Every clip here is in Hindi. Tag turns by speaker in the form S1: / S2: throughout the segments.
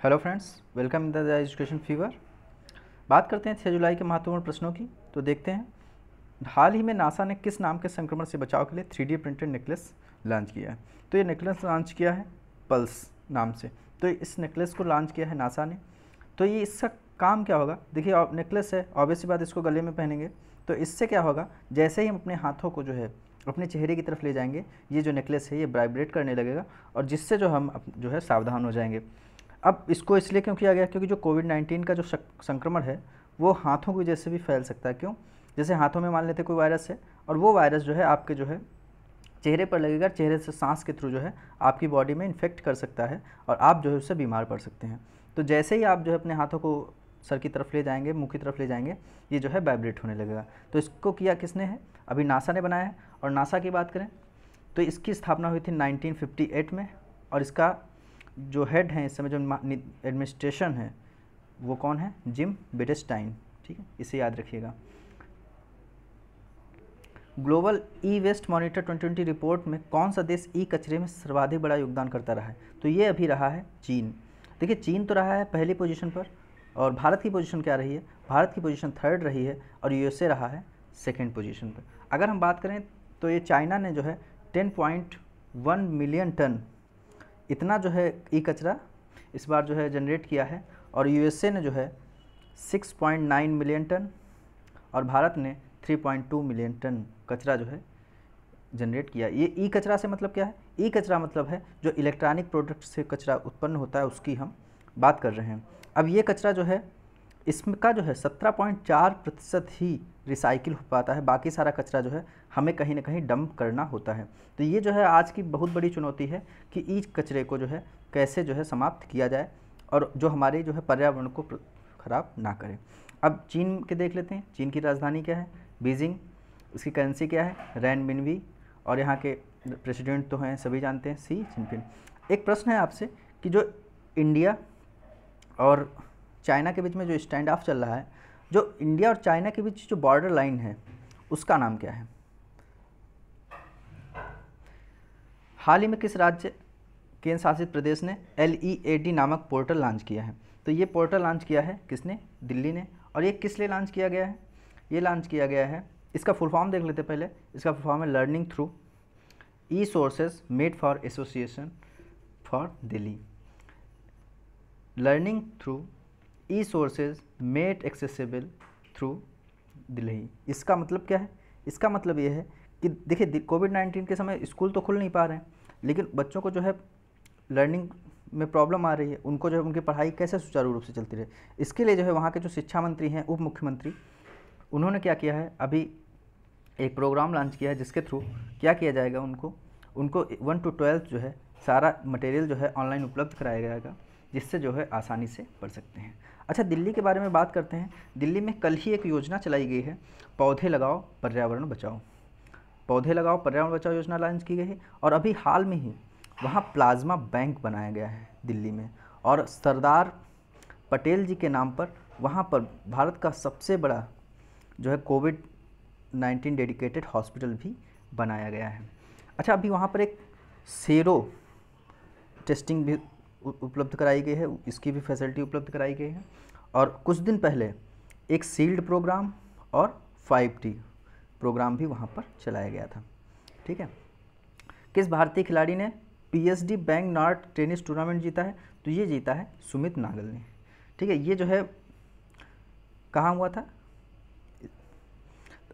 S1: Hello friends, welcome in the education fever. बात करते हैं 6 जुलाई के महत्वपूर्ण प्रश्नों की। तो देखते हैं, हाल ही में नासा ने किस नाम के संक्रमण से बचाव के लिए 3D प्रिंटेड नेकलेस लॉन्च किया है। तो ये नेकलेस लॉन्च किया है पल्स नाम से। तो इस नेकलेस को लॉन्च किया है नासा ने। तो ये इसका काम क्या होगा, देखिए नेकलेस है, ऑब्वियस सी बात, इसको गले में पहनेंगे तो इससे क्या होगा, जैसे ही हम अपने हाथों को जो है अपने चेहरे की तरफ ले जाएंगे, ये जो नेकलेस है ये वाइब्रेट करने लगेगा और जिससे जो हम जो है सावधान हो जाएंगे। अब इसको इसलिए क्यों किया गया, क्योंकि जो कोविड-19 का जो संक्रमण है वो हाथों की वजह से भी फैल सकता है। क्यों? जैसे हाथों में मान लेते कोई वायरस है और वो वायरस जो है आपके जो है चेहरे पर लगेगा, चेहरे से सांस के थ्रू जो है आपकी बॉडी में इन्फेक्ट कर सकता है और आप जो है उससे बीमार पड़ सकते हैं। तो जैसे ही आप जो है अपने हाथों को सर की तरफ ले जाएंगे, मुंह की तरफ ले जाएंगे, ये जो है वाइब्रेट होने लगेगा। तो इसको किया किसने है? अभी नासा ने बनाया है। और नासा की बात करें तो इसकी स्थापना हुई थी 1958 में और इसका जो हेड हैं इस समय जो एडमिनिस्ट्रेशन है वो कौन है? जिम बेटेस्टाइन। ठीक है, इसे याद रखिएगा। Global e waste monitor 2020 report में कौन सा देश ई कचरे में सर्वाधिक बड़ा योगदान करता रहा है? तो ये अभी रहा है चीन। देखिए, चीन तो रहा है पहली पोजीशन पर और भारत की पोजीशन क्या रही है? भारत की पोजीशन 3rd रही है और यूएसए रहा है 2nd पोजीशन पर। अगर हम बात करें तो ये चाइना ने जो है 10.1 मिलियन टन इतना जो है ई कचरा इस बार जो है जनरेट किया है और यूएसए ने जो है 6.9 मिलियन टन और भारत ने 3.2 मिलियन टन कचरा जो है जनरेट किया। ये ई कचरा से मतलब क्या है? ई कचरा मतलब है जो इलेक्ट्रॉनिक प्रोडक्ट से कचरा उत्पन्न होता है, उसकी हम बात कर रहे हैं। अब ये कचरा जो है इसका जो है 17.4% ही रिसाइकिल हो पाता है, बाकी सारा कचरा जो है हमें कहीं ना कहीं डंप करना होता है। तो ये जो है आज की बहुत बड़ी चुनौती है कि ई कचरे को जो है कैसे जो है समाप्त किया जाए और जो हमारे जो है पर्यावरण को ख़राब ना करे। अब चीन के देख लेते हैं। चीन की राजधानी क्या है? बीजिंग। इसकी करेंसी क्या है? रैनमिनबी। और यहाँ के प्रेसिडेंट तो हैं, सभी जानते हैं, सी जिनपिंग। एक प्रश्न है आपसे कि जो इंडिया और चाइना के बीच में जो स्टैंड ऑफ चल रहा है, जो इंडिया और चाइना के बीच जो बॉर्डर लाइन है उसका नाम क्या है? हाल ही में किस राज्य केंद्र शासित प्रदेश ने LEAD नामक पोर्टल लॉन्च किया है? तो ये पोर्टल लॉन्च किया है किसने? दिल्ली ने। और ये किस लिए लॉन्च किया गया है? ये लॉन्च किया गया है, इसका फुल फॉर्म देख लेते पहले। इसका फुल फॉर्म है learning through E sources made for association for Delhi. Learning through E sources made accessible through Delhi. इसका मतलब क्या है? इसका मतलब ये है कि देखिए, कोविड-19 के समय स्कूल तो खुल नहीं पा रहे हैं, लेकिन बच्चों को जो है लर्निंग में प्रॉब्लम आ रही है, उनको जो है उनकी पढ़ाई कैसे सुचारू रूप से चलती रहे, इसके लिए जो है वहाँ के जो शिक्षा मंत्री हैं, उप मुख्यमंत्री, उन्होंने क्या किया है, अभी एक प्रोग्राम लॉन्च किया है जिसके थ्रू क्या किया जाएगा, उनको 1 to 12 जो है सारा मटेरियल जो है ऑनलाइन उपलब्ध कराया जाएगा, जिससे जो है आसानी से पढ़ सकते हैं। अच्छा, दिल्ली के बारे में बात करते हैं। दिल्ली में कल ही एक योजना चलाई गई है, पौधे लगाओ पर्यावरण बचाओ। पौधे लगाओ पर्यावरण बचाओ योजना लॉन्च की गई है और अभी हाल में ही वहाँ प्लाज्मा बैंक बनाया गया है दिल्ली में और सरदार पटेल जी के नाम पर वहाँ पर भारत का सबसे बड़ा जो है कोविड-19 डेडिकेटेड हॉस्पिटल भी बनाया गया है। अच्छा, अभी वहाँ पर एक सेरो टेस्टिंग भी उपलब्ध कराई गई है, इसकी भी फैसिलिटी उपलब्ध कराई गई है। और कुछ दिन पहले एक सील्ड प्रोग्राम और 5T प्रोग्राम भी वहाँ पर चलाया गया था। ठीक है, किस भारतीय खिलाड़ी ने PSD bank not tennis tournament जीता है? तो ये जीता है सुमित नागल ने। ठीक है, ये जो है कहाँ हुआ था?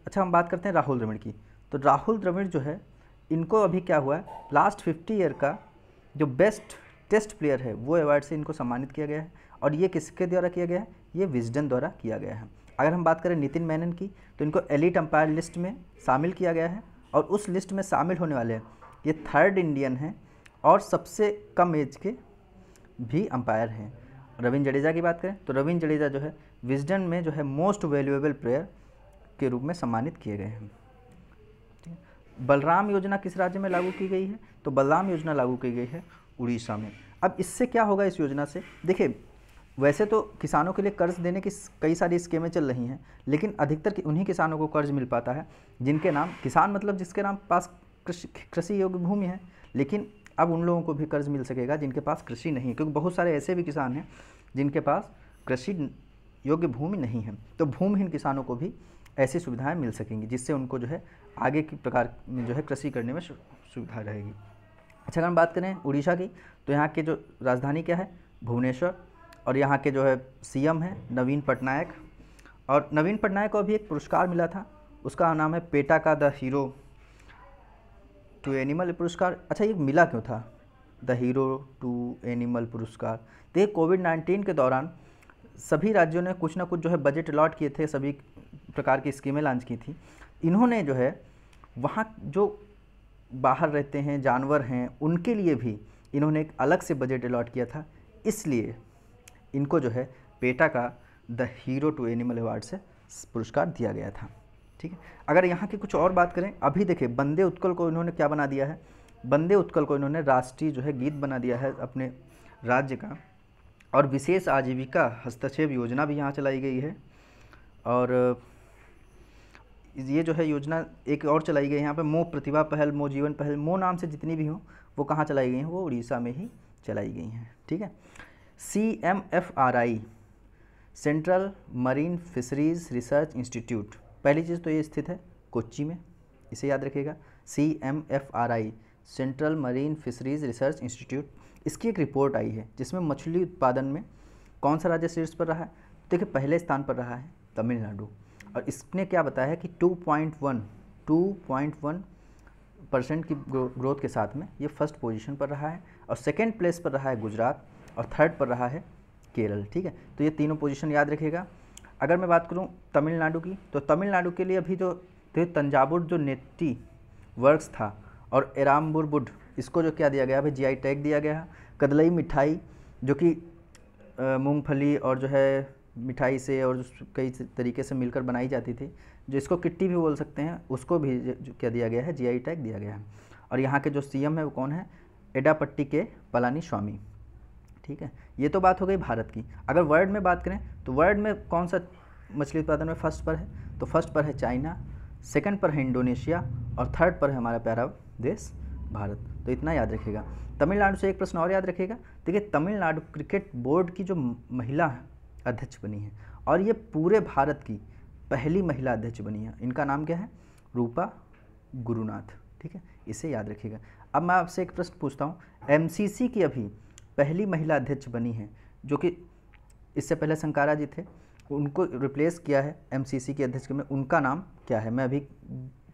S1: अच्छा, हम बात करते हैं राहुल द्रविड़ की। तो राहुल द्रविड़ जो है, इनको अभी क्या हुआ है, लास्ट 50 ईयर का जो बेस्ट टेस्ट प्लेयर है वो अवार्ड से इनको सम्मानित किया गया है। और ये किसके द्वारा किया गया है? ये विजडन द्वारा किया गया है। अगर हम बात करें नितिन मेनन की, तो इनको एलीट अंपायर लिस्ट में शामिल किया गया है और उस लिस्ट में शामिल होने वाले ये 3rd इंडियन हैं और सबसे कम एज के भी अंपायर हैं। रविंद्र जडेजा की बात करें तो रविंद्र जडेजा जो है विजडन में जो है मोस्ट वैल्यूएबल प्लेयर के रूप में सम्मानित किए गए हैं। बलराम योजना किस राज्य में लागू की गई है? तो बलराम योजना लागू की गई है उड़ीसा में। अब इससे क्या होगा इस योजना से? देखिए, वैसे तो किसानों के लिए कर्ज देने की कई सारी स्कीमें चल रही हैं, लेकिन अधिकतर उन्हीं किसानों को कर्ज मिल पाता है जिनके नाम, किसान मतलब जिसके नाम पास कृषि योग्य भूमि है। लेकिन अब उन लोगों को भी कर्ज मिल सकेगा जिनके पास कृषि नहीं है, क्योंकि बहुत सारे ऐसे भी किसान हैं जिनके पास कृषि योग्य भूमि नहीं है। तो भूमिहीन किसानों को भी ऐसी सुविधाएं मिल सकेंगी, जिससे उनको जो है आगे की प्रकार में जो है कृषि करने में सुविधा रहेगी। अच्छा, अगर हम बात करें उड़ीसा की, तो यहाँ के जो राजधानी क्या है, भुवनेश्वर, और यहाँ के जो है सीएम है नवीन पटनायक। और नवीन पटनायक को अभी एक पुरस्कार मिला था, उसका नाम है पेटा का द हीरो टू एनिमल पुरस्कार। अच्छा, ये मिला क्यों था द हीरो टू एनिमल पुरस्कार? देखिए, कोविड-19 के दौरान सभी राज्यों ने कुछ ना कुछ जो है बजट अलॉट किए थे, सभी प्रकार की स्कीमें लॉन्च की थी। इन्होंने जो है वहाँ जो बाहर रहते हैं जानवर हैं, उनके लिए भी इन्होंने एक अलग से बजट अलॉट किया था, इसलिए इनको जो है पेटा का the hero to animal award से पुरस्कार दिया गया था। ठीक है, अगर यहाँ की कुछ और बात करें, अभी देखिए वंदे उत्कल को इन्होंने क्या बना दिया है, वंदे उत्कल को इन्होंने राष्ट्रीय जो है गीत बना दिया है अपने राज्य का। और विशेष आजीविका हस्तक्षेप योजना भी यहाँ चलाई गई है। और ये जो है योजना एक और चलाई गई है यहाँ पे, मो प्रतिभा पहल, मो जीवन पहल, मो नाम से जितनी भी हों वो कहाँ चलाई गई हैं, वो उड़ीसा में ही चलाई गई हैं। ठीक है, CMFRI central marine fisheries research institute, पहली चीज़ तो ये स्थित है कोच्चि में, इसे याद रखिएगा। CMFRI central marine fisheries research institute, इसकी एक रिपोर्ट आई है जिसमें मछली उत्पादन में कौन सा राज्य शीर्ष पर रहा है। देखिए, पहले स्थान पर रहा है तमिलनाडु, और इसने क्या बताया है कि 2.1% की ग्रोथ के साथ में ये फर्स्ट पोजीशन पर रहा है, और सेकंड प्लेस पर रहा है गुजरात, और थर्ड पर रहा है केरल। ठीक है, तो ये तीनों पोजीशन याद रखिएगा। अगर मैं बात करूं तमिलनाडु की, तो तमिलनाडु के लिए अभी जो तंजावुर जो नेट्टी वर्क्स था और एराम्बुरबुड, इसको जो क्या दिया गया, अभी GI टैग दिया गया है। कदलई मिठाई जो कि मूंगफली और जो है मिठाई से और कई तरीके से मिलकर बनाई जाती थी, जो इसको किट्टी भी बोल सकते हैं, उसको भी जो क्या दिया गया है, GI टैग दिया गया है। और यहाँ के जो CM है वो कौन है, एडापट्टी के पलानी स्वामी। ठीक है, ये तो बात हो गई भारत की। अगर वर्ल्ड में बात करें तो वर्ल्ड में कौन सा मछली उत्पादन में फर्स्ट पर है, तो फर्स्ट पर है चाइना, सेकंड पर है इंडोनेशिया, और थर्ड पर है हमारा प्यारा देश भारत। तो इतना याद रखिएगा। तमिलनाडु से एक प्रश्न और याद रखिएगा। देखिए, तमिलनाडु क्रिकेट बोर्ड की जो महिला अध्यक्ष बनी है, और ये पूरे भारत की पहली महिला अध्यक्ष बनी है, इनका नाम क्या है, रूपा गुरुनाथ। ठीक है, इसे याद रखिएगा। अब मैं आपसे एक प्रश्न पूछता हूँ, MCC की अभी पहली महिला अध्यक्ष बनी है, जो कि इससे पहले संकारा जी थे, उनको रिप्लेस किया है MCC की अध्यक्ष में, उनका नाम क्या है? मैं अभी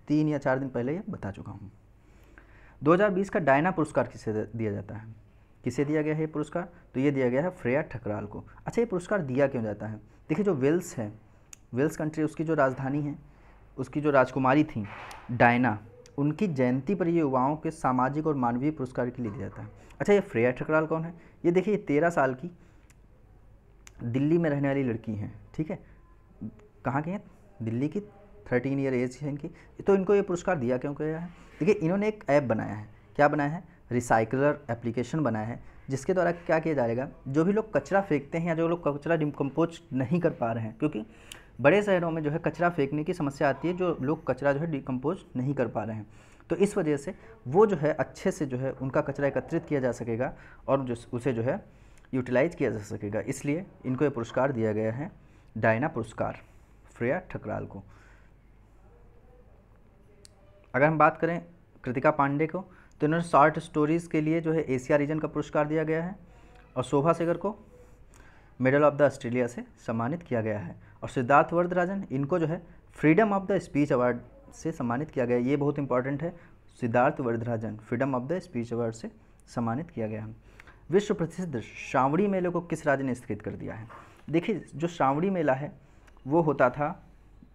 S1: 3 या 4 दिन पहले ये बता चुका हूँ। 2020 का डायना पुरस्कार किसे दिया जाता है? किसे दिया गया है ये पुरस्कार? तो ये दिया गया है फ्रेया ठकराल को। अच्छा, ये पुरस्कार दिया क्यों जाता है? देखिए, जो वेल्स है, वेल्स कंट्री, उसकी जो राजधानी है, उसकी जो राजकुमारी थी डायना, उनकी जयंती पर ये युवाओं के सामाजिक और मानवीय पुरस्कार के लिए दिया जाता है। अच्छा, ये फ्रेया ठकराल कौन है? ये देखिए, ये 13 साल की दिल्ली में रहने वाली लड़की हैं। ठीक है, कहाँ की हैं? दिल्ली की, 13 ईयर एज है इनकी। तो इनको ये पुरस्कार दिया क्यों गया है? देखिए, इन्होंने एक ऐप बनाया है। क्या बनाया है? रिसाइकलर एप्लीकेशन बनाया है, जिसके द्वारा क्या किया जाएगा, जो भी लोग कचरा फेंकते हैं या जो लोग कचरा डिकम्पोज नहीं कर पा रहे हैं, क्योंकि बड़े शहरों में जो है कचरा फेंकने की समस्या आती है, जो लोग कचरा जो है डिकम्पोज नहीं कर पा रहे हैं, तो इस वजह से वो जो है अच्छे से जो है उनका कचरा एकत्रित किया जा सकेगा और जो उसे जो है यूटिलाइज किया जा सकेगा। इसलिए इनको ये पुरस्कार दिया गया है, डायना पुरस्कार, फ्रेया ठकराल को। अगर हम बात करें कृतिका पांडे को, तो इन्होंने शॉर्ट स्टोरीज़ के लिए जो है एशिया रीजन का पुरस्कार दिया गया है, और शोभा सेगर को मेडल ऑफ द ऑस्ट्रेलिया से सम्मानित किया गया है, और सिद्धार्थ वरदराजन, इनको जो है freedom of the speech award से सम्मानित किया गया है। ये बहुत इंपॉर्टेंट है, Siddharth Varadarajan freedom of the speech award से सम्मानित किया गया है। विश्व प्रसिद्ध श्रावणी मेले को किस राज्य ने स्थगित कर दिया है? देखिए, जो श्रावणी मेला है वो होता था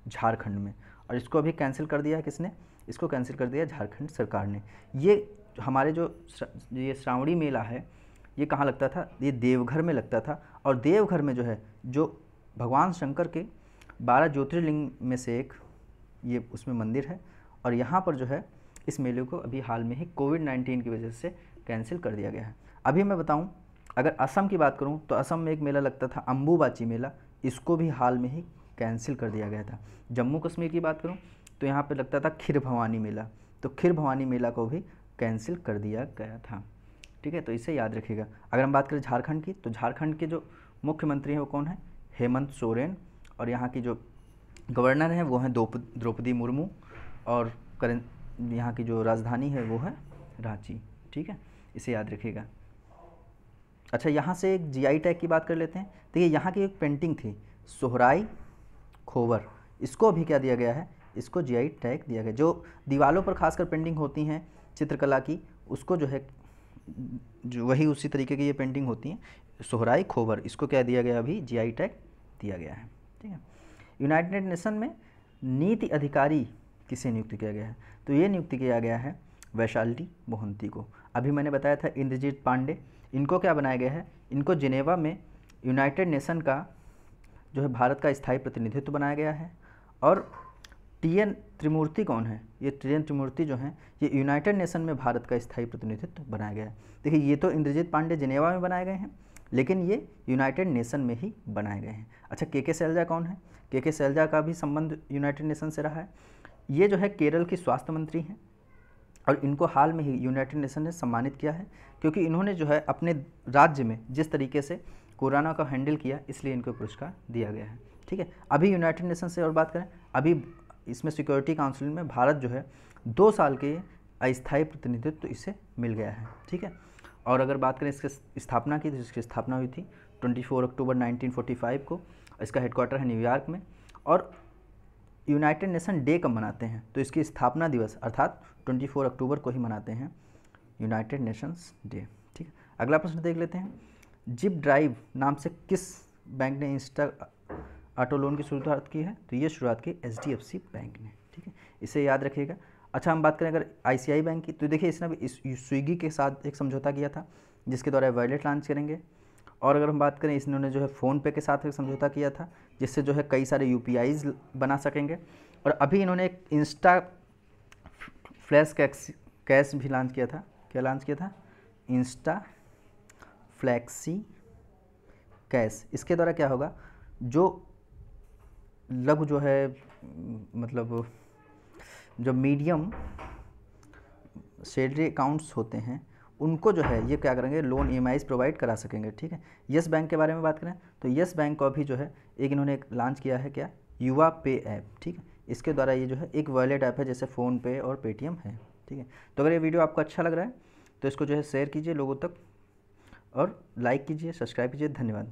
S1: झारखंड में, और इसको अभी कैंसिल कर दिया है। किसने? इसको कैंसिल कर दिया, झारखंड सरकार ने। ये हमारे जो ये श्रावणी मेला है, ये कहाँ लगता था? ये देवघर में लगता था, और देवघर में जो है, जो भगवान शंकर के 12 ज्योतिर्लिंग में से एक ये उसमें मंदिर है, और यहाँ पर जो है इस मेले को अभी हाल में ही कोविड-19 की वजह से कैंसिल कर दिया गया है। अभी मैं बताऊं, अगर असम की बात करूं तो असम में एक मेला लगता था अम्बुबाची मेला, इसको भी हाल में ही कैंसिल कर दिया गया था। जम्मू कश्मीर की बात करूं तो यहाँ पे लगता था खीर भवानी मेला, तो खीर भवानी मेला को भी कैंसिल कर दिया गया था। ठीक है, तो इसे याद रखिएगा। अगर हम बात करें झारखंड की, तो झारखंड के जो मुख्यमंत्री हैं वो कौन है, हेमंत सोरेन, और यहाँ की जो गवर्नर हैं वो हैं द्रौपदी मुर्मू, और यहाँ की जो राजधानी है वो है रांची। ठीक है, इसे याद रखिएगा। अच्छा, यहाँ से एक जीआई टैग की बात कर लेते हैं। देखिए यहाँ की एक पेंटिंग थी सोहराई खोवर, इसको अभी क्या दिया गया है, इसको जीआई टैग दिया गया। जो दीवारों पर खासकर पेंटिंग होती हैं चित्रकला की, उसको जो है जो वही उसी तरीके की ये पेंटिंग होती हैं, सोहराई खोवर, इसको क्या दिया गया, अभी जीआई टैग दिया गया है। ठीक है, यूनाइटेड नेशन में नीति अधिकारी किसे नियुक्त किया गया है, तो ये नियुक्त किया गया है वैशाली मोहंती को। अभी मैंने बताया था इंद्रजीत पांडे, इनको क्या बनाया गया है, इनको जिनेवा में यूनाइटेड नेशन का जो है भारत का स्थायी प्रतिनिधित्व बनाया गया है। और टीएन त्रिमूर्ति कौन है, ये टीएन त्रिमूर्ति जो हैं ये यूनाइटेड नेशन में भारत का स्थायी प्रतिनिधित्व बनाया गया है। देखिए ये तो इंद्रजीत पांडे जिनेवा में बनाए गए हैं, लेकिन ये यूनाइटेड नेशन में ही बनाए गए हैं। अच्छा, के सैलजा कौन है, के सैलजा का भी संबंध यूनाइटेड नेशन से रहा है। ये जो है केरल की स्वास्थ्य मंत्री हैं, और इनको हाल में ही यूनाइटेड नेशन ने सम्मानित किया है, क्योंकि इन्होंने जो है अपने राज्य में जिस तरीके से कोरोना का हैंडल किया, इसलिए इनको पुरस्कार दिया गया है। ठीक है, अभी यूनाइटेड नेशन से और बात करें, अभी इसमें सिक्योरिटी काउंसिल में भारत जो है 2 साल के अस्थायी प्रतिनिधित्व तो इसे मिल गया है। ठीक है, और अगर बात करें इसकी स्थापना की, तो इसकी स्थापना हुई थी 24 अक्टूबर 1945 को। इसका हेडक्वार्टर है न्यूयॉर्क में। और यूनाइटेड नेशन डे कब मनाते हैं, तो इसकी स्थापना दिवस अर्थात 24 अक्टूबर को ही मनाते हैं यूनाइटेड नेशंस डे। ठीक है, अगला प्रश्न देख लेते हैं। जिप ड्राइव नाम से किस बैंक ने इंस्टा ऑटो लोन की शुरुआत की है, तो ये शुरुआत की HDFC बैंक ने। ठीक है, इसे याद रखिएगा। अच्छा, हम बात करें अगर ICICI बैंक की, तो देखिए इसने भी स्विगी के साथ एक समझौता किया था, जिसके द्वारा वॉलेट लॉन्च करेंगे। और अगर हम बात करें, इन्होंने जो है फ़ोनपे के साथ एक समझौता किया था, जिससे जो है कई सारे UPIs बना सकेंगे। और अभी इन्होंने एक इंस्टा फ्लैश कैश भी लॉन्च किया था। क्या लॉन्च किया था, इंस्टा फ्लैक्सी कैश। इसके द्वारा क्या होगा, जो लघु जो है मतलब जो मीडियम सैलरी अकाउंट्स होते हैं, उनको जो है ये क्या करेंगे, लोन EMIs प्रोवाइड करा सकेंगे। ठीक है, येस बैंक के बारे में बात करें, तो येस बैंक को अभी जो है एक इन्होंने एक लॉन्च किया है, क्या, युवा पे ऐप। ठीक है, इसके द्वारा ये जो है एक वॉलेट ऐप है, जैसे फ़ोनपे और पेटीएम है। ठीक है, तो अगर ये वीडियो आपको अच्छा लग रहा है तो इसको जो है शेयर कीजिए लोगों तक, और लाइक कीजिए, सब्सक्राइब कीजिए। धन्यवाद।